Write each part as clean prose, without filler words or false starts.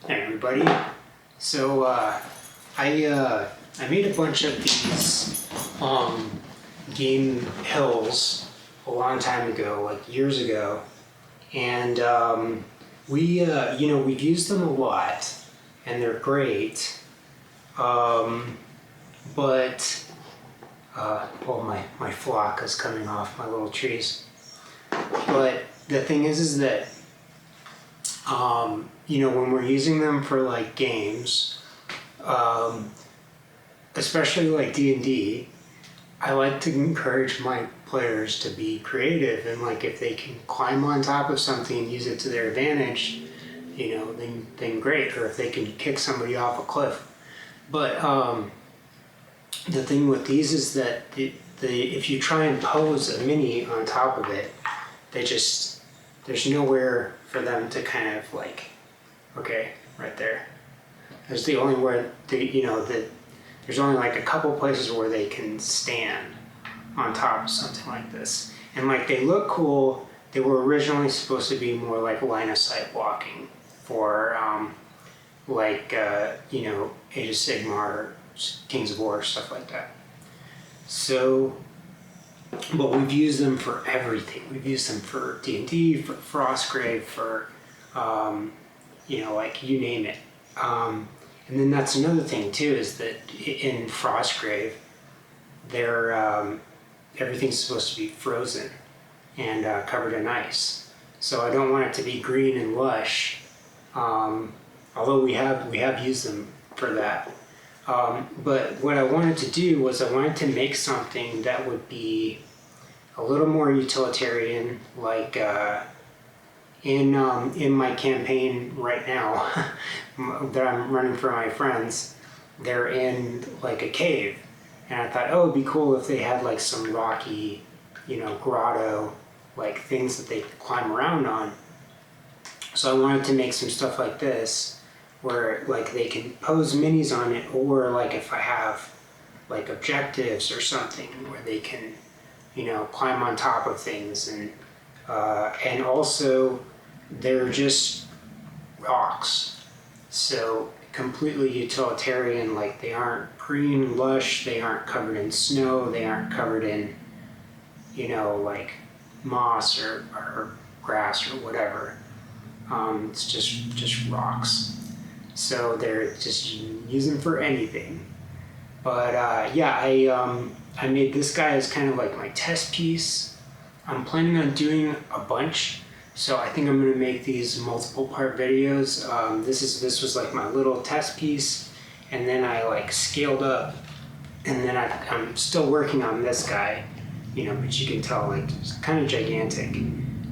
Hey everybody. So I made a bunch of these game hills a long time ago, like years ago, and we've used them a lot, and they're great. But my flock is coming off my little trees. But the thing is that when we're using them for like games, especially like D&D, I like to encourage my players to be creative, and like if they can climb on top of something and use it to their advantage, then great. Or if they can kick somebody off a cliff. But the thing with these is that if you try and pose a mini on top of it, there's nowhere for them to kind of like, okay, right there. There's the only where there's only like a couple places where they can stand on top of something like this. And like they look cool. They were originally supposed to be more like line of sight blocking for Age of Sigmar or Kings of War, stuff like that. So, but we've used them for everything. We've used them for D&D, for Frostgrave, for you name it. And then that's another thing too, is that in Frostgrave, everything's supposed to be frozen and covered in ice. So I don't want it to be green and lush, although we have used them for that. But what I wanted to do was I wanted to make something that would be a little more utilitarian, like in my campaign right now that I'm running for my friends. They're in like a cave, and I thought, it'd be cool if they had like some rocky, grotto, like things that they could climb around on. So I wanted to make some stuff like this, where like they can pose minis on it, or like if I have like objectives or something where they can, climb on top of things, and also they're just rocks, so completely utilitarian. Like they aren't green, lush, they aren't covered in snow, they aren't covered in, like moss or grass or whatever. It's just rocks. So they're just using for anything. But I made this guy as kind of like my test piece. I'm planning on doing a bunch, so I think I'm gonna make these multiple part videos. This was like my little test piece, and then I like scaled up, and then I'm still working on this guy, but you can tell like it's kind of gigantic.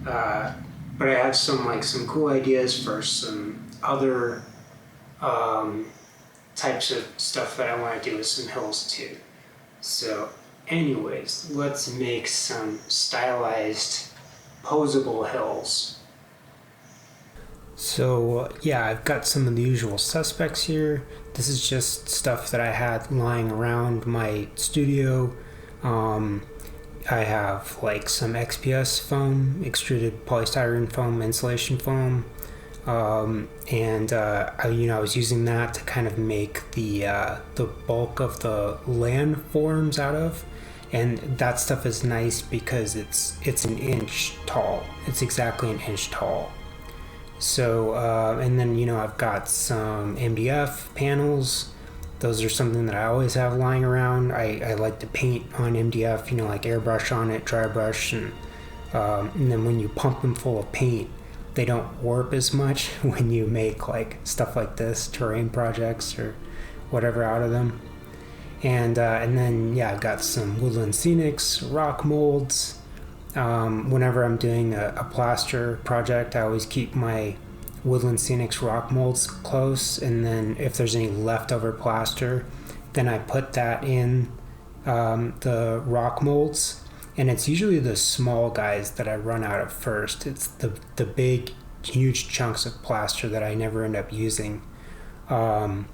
But I have some cool ideas for some other types of stuff that I want to do with some hills too. So anyways, let's make some stylized posable hills. So I've got some of the usual suspects here. This is just stuff that I had lying around my studio. I have like some XPS foam, extruded polystyrene foam, insulation foam. I was using that to kind of make the bulk of the landforms out of, and that stuff is nice because it's an inch tall. It's exactly an inch tall. So and then I've got some MDF panels. Those are something that I always have lying around. I like to paint on MDF, like airbrush on it, dry brush, and then when you pump them full of paint, they don't warp as much when you make like stuff like this, terrain projects or whatever out of them. And then I've got some woodland scenics, rock molds. Whenever I'm doing a plaster project, I always keep my woodland scenics rock molds close, and then if there's any leftover plaster, then I put that in the rock molds. And it's usually the small guys that I run out of first. It's the big, huge chunks of plaster that I never end up using. And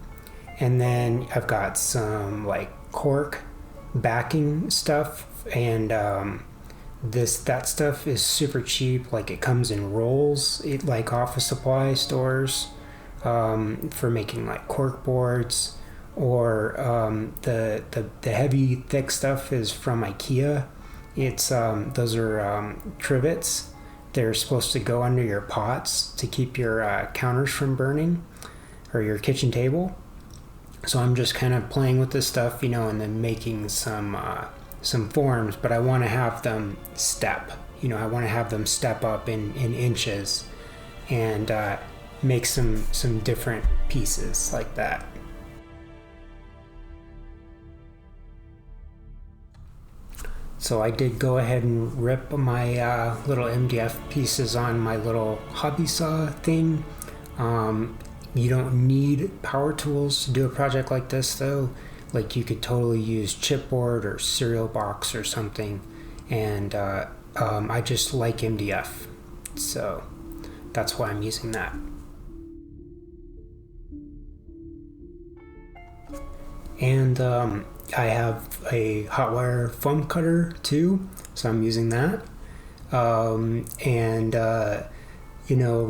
then I've got some like cork backing stuff, and that stuff is super cheap. Like it comes in rolls, like office supply stores. for making like cork boards, or the heavy thick stuff is from IKEA. It's those are trivets. They're supposed to go under your pots to keep your counters from burning, or your kitchen table. So I'm just kind of playing with this stuff, and then making some forms, but I want to have them step. I want to have them step up in inches, and make some different pieces like that. So I did go ahead and rip my little MDF pieces on my little hobby saw thing. You don't need power tools to do a project like this, though. Like, you could totally use chipboard or cereal box or something, and I just like MDF, so that's why I'm using that. And I have a hot wire foam cutter too, so I'm using that.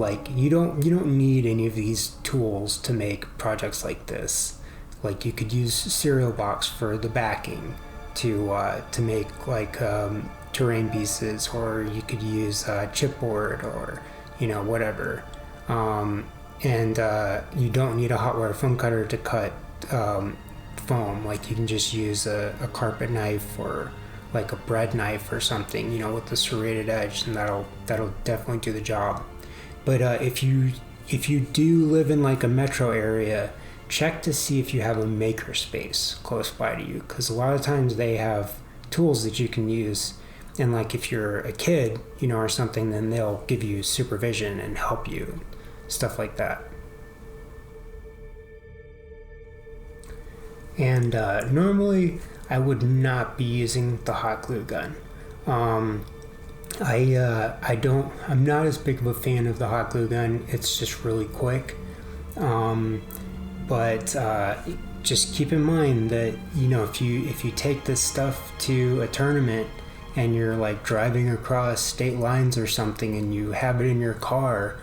Like, you don't need any of these tools to make projects like this. Like, you could use cereal box for the backing to make like terrain pieces, or you could use chipboard, or whatever. And you don't need a hot wire foam cutter to cut foam. Like, you can just use a carpet knife, or like a bread knife or something, with the serrated edge, and that'll definitely do the job. But if you do live in like a metro area, check to see if you have a maker space close by to you, because a lot of times they have tools that you can use. And like, if you're a kid, or something, then they'll give you supervision and help you, stuff like that. And normally I would not be using the hot glue gun. I'm not as big of a fan of the hot glue gun. It's just really quick. But just keep in mind that, if you take this stuff to a tournament and you're like driving across state lines or something, and you have it in your car,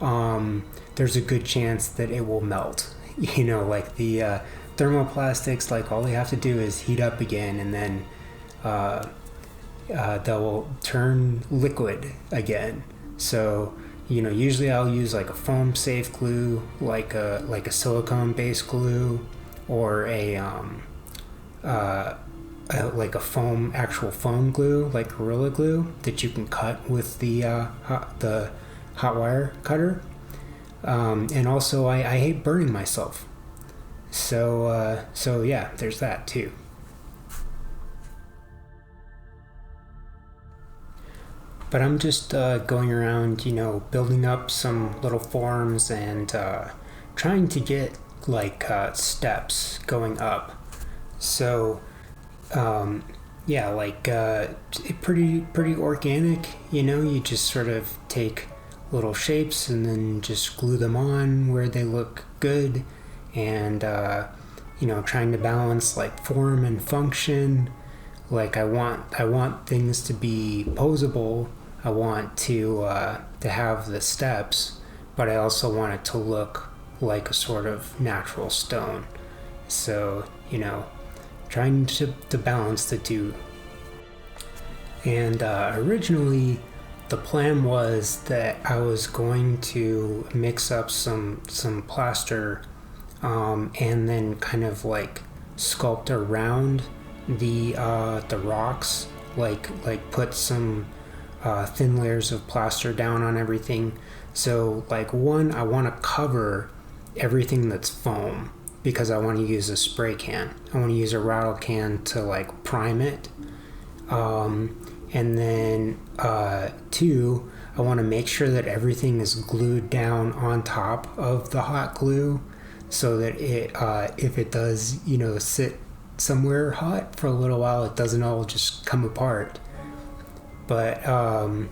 there's a good chance that it will melt. Like the thermoplastics, like, all they have to do is heat up again, and then they'll turn liquid again. So usually I'll use like a foam safe glue, like a silicone based glue, or like a actual foam glue, like Gorilla Glue, that you can cut with the hot wire cutter. And also I hate burning myself. So yeah, there's that too. But I'm just going around, building up some little forms, and trying to get like steps going up. So yeah, like pretty organic. You just sort of take little shapes and then just glue them on where they look good, and trying to balance like form and function. Like, I want things to be posable. I want to have the steps, but I also want it to look like a sort of natural stone. So, trying to balance the two. And originally, the plan was that I was going to mix up some plaster, and then kind of like sculpt around the rocks, like put some thin layers of plaster down on everything. So like, one, I want to cover everything that's foam, because I want to use a spray can. I want to use a rattle can to like prime it. And then two, I want to make sure that everything is glued down on top of the hot glue, so that it if it does sit somewhere hot for a little while, it doesn't all just come apart. But I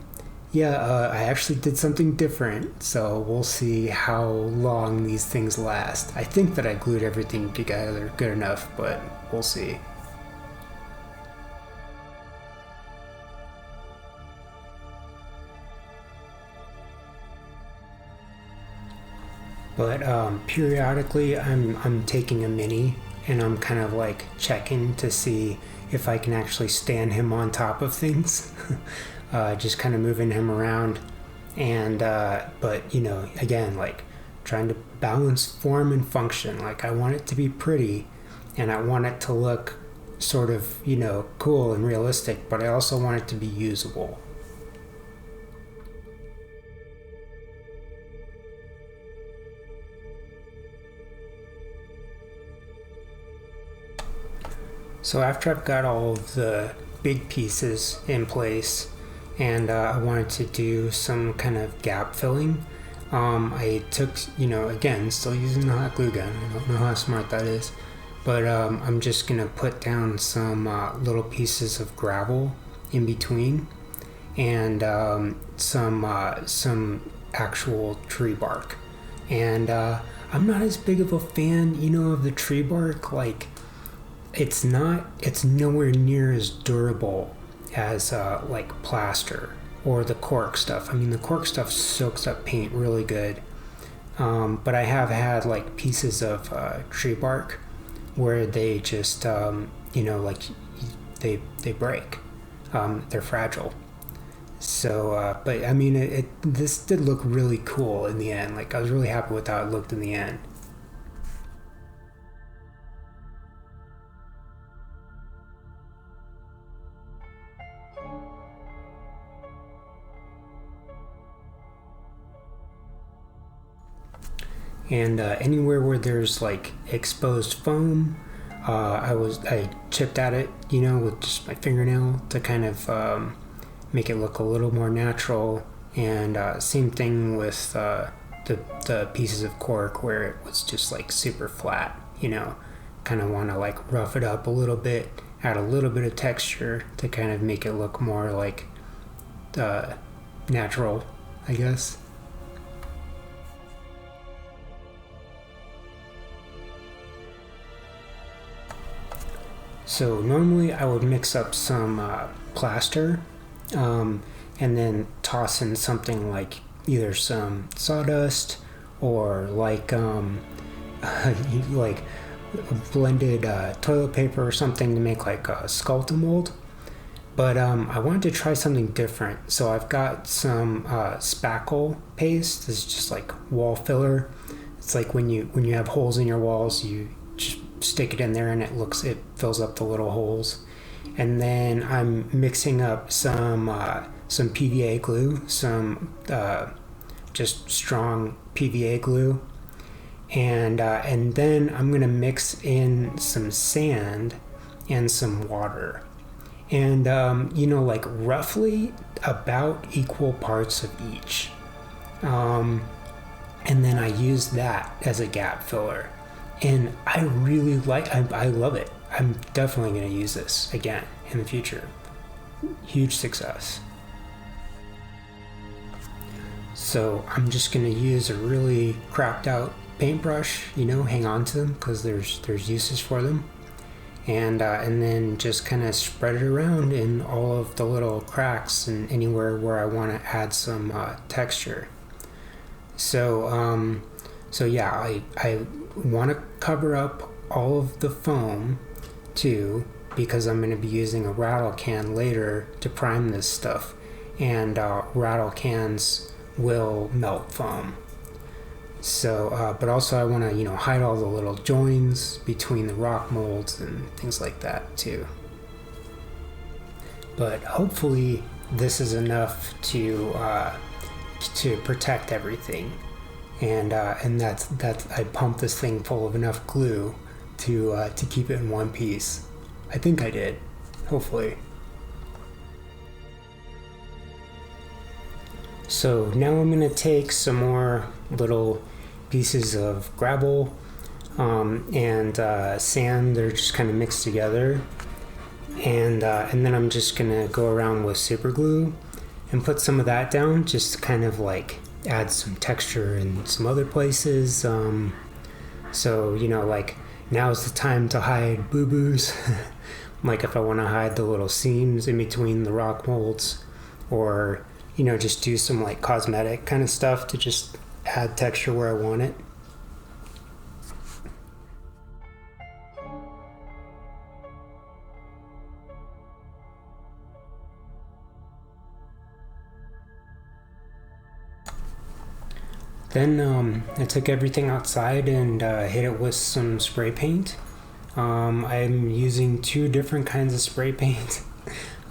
actually did something different, so we'll see how long these things last. I think that I glued everything together good enough, but we'll see. But periodically I'm taking a mini and I'm kind of like checking to see if I can actually stand him on top of things. Just kind of moving him around. And but again, like trying to balance form and function. Like I want it to be pretty and I want it to look sort of cool and realistic, but I also want it to be usable. So after I've got all of the big pieces in place and I wanted to do some kind of gap filling, I took, again, still using the hot glue gun. I don't know how smart that is, but I'm just going to put down some little pieces of gravel in between and some actual tree bark. And I'm not as big of a fan, of the tree bark. Like, it's nowhere near as durable as like plaster or the cork stuff. I mean, the cork stuff soaks up paint really good. But I have had like pieces of tree bark where they just, like they break. They're fragile. So, but I mean, this did look really cool in the end. Like I was really happy with how it looked in the end. And anywhere where there's like exposed foam, I chipped at it, with just my fingernail to kind of make it look a little more natural. And same thing with the pieces of cork where it was just like super flat, kind of want to like rough it up a little bit, add a little bit of texture to kind of make it look more like natural, I guess. So normally I would mix up some plaster and then toss in something like either some sawdust or like like blended toilet paper or something to make like a skeleton mold. But I wanted to try something different, so I've got some spackle paste. This is just like wall filler. It's like when you have holes in your walls, you just stick it in there and it fills up the little holes. And then I'm mixing up some PVA glue, some just strong PVA glue, and then I'm gonna mix in some sand and some water, and like roughly about equal parts of each, and then I use that as a gap filler. And I really I love it. I'm definitely going to use this again in the future. Huge success. So I'm just going to use a really crapped out paintbrush, hang on to them because there's uses for them. And then just kind of spread it around in all of the little cracks and anywhere where I want to add some texture. So yeah, I want to cover up all of the foam too, because I'm going to be using a rattle can later to prime this stuff, and rattle cans will melt foam. So, but also I want to, hide all the little joins between the rock molds and things like that too. But hopefully this is enough to protect everything. And that's I pumped this thing full of enough glue to keep it in one piece. I think I did, hopefully. So now I'm gonna take some more little pieces of gravel and sand. They're just kind of mixed together, and then I'm just gonna go around with super glue and put some of that down, just to kind of like add some texture in some other places. So like now's the time to hide boo-boos. Like if I want to hide the little seams in between the rock molds, or just do some like cosmetic kind of stuff to just add texture where I want it. Then I took everything outside and hit it with some spray paint. I'm using 2 different kinds of spray paint.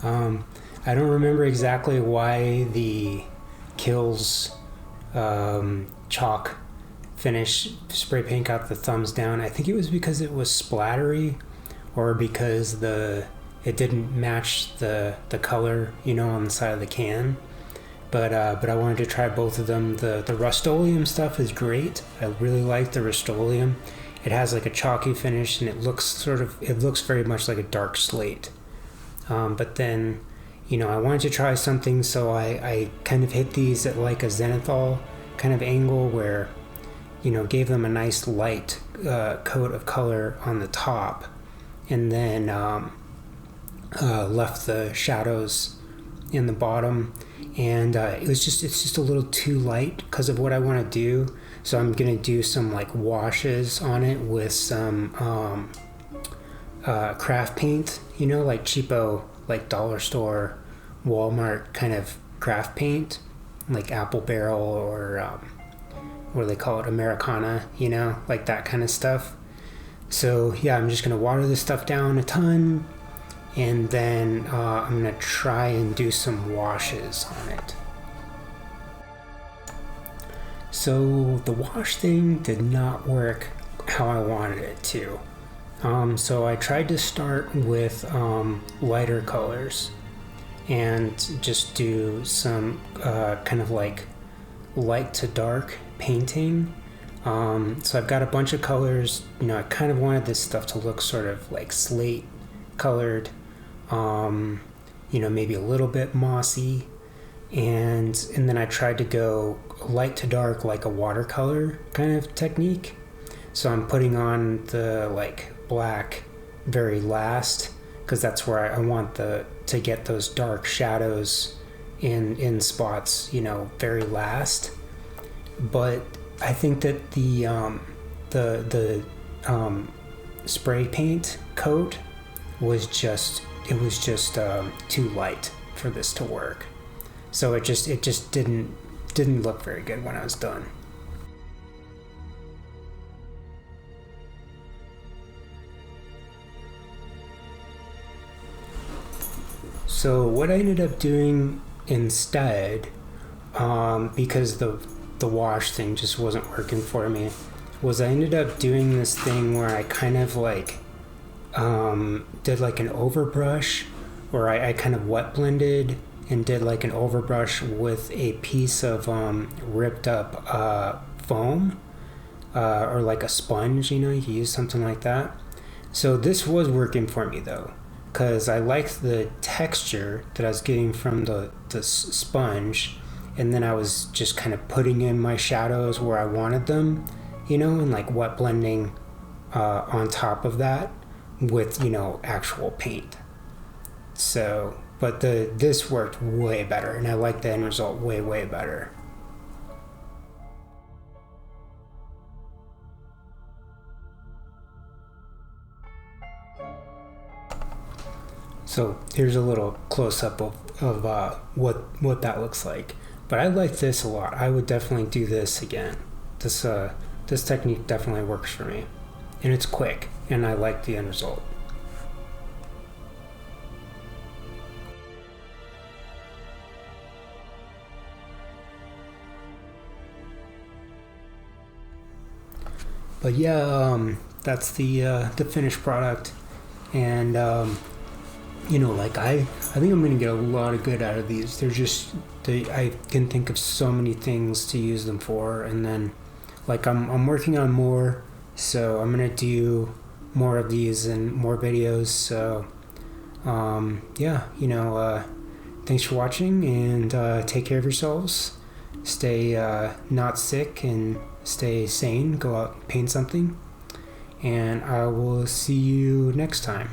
I don't remember exactly why the Kills chalk finish spray paint got the thumbs down. I think it was because it was splattery, or because it didn't match the color, on the side of the can. But I wanted to try both of them. The Rust-Oleum stuff is great. I really like the Rust-Oleum. It has like a chalky finish, and it looks very much like a dark slate. But then, I wanted to try something, so I kind of hit these at like a zenithal kind of angle where, gave them a nice light coat of color on the top, and then left the shadows in the bottom. And it's just a little too light because of what I want to do. So I'm gonna do some like washes on it with some craft paint, like cheapo, like dollar store, Walmart kind of craft paint, like Apple Barrel or what do they call it, Americana, like that kind of stuff. So yeah, I'm just gonna water this stuff down a ton, and then I'm gonna try and do some washes on it. So the wash thing did not work how I wanted it to. So I tried to start with lighter colors and just do some kind of like light to dark painting. So I've got a bunch of colors. I kind of wanted this stuff to look sort of like slate colored, maybe a little bit mossy, and then I tried to go light to dark like a watercolor kind of technique. So I'm putting on the like black very last, because that's where I want to get those dark shadows in spots, very last. But I think that the spray paint coat was just too light for this to work. So it just didn't look very good when I was done. So what I ended up doing instead, because the wash thing just wasn't working for me, was I ended up doing this thing where I kind of like did like an overbrush, where I kind of wet blended and did like an overbrush with a piece of ripped up foam, or like a sponge, you can use something like that. So this was working for me though, because I liked the texture that I was getting from the sponge, and then I was just kind of putting in my shadows where I wanted them, and like wet blending on top of that with actual paint. So, but this worked way better, and I like the end result way better. So here's a little close-up of what that looks like. But I like this a lot. I would definitely do this again. This technique definitely works for me, and it's quick, and I like the end result. But yeah, that's the finished product, and like I think I'm gonna get a lot of good out of these. I can think of so many things to use them for, and then like I'm working on more, so I'm gonna do more of these and more videos. So thanks for watching, and take care of yourselves. Stay not sick, and stay sane. Go out and paint something, and I will see you next time.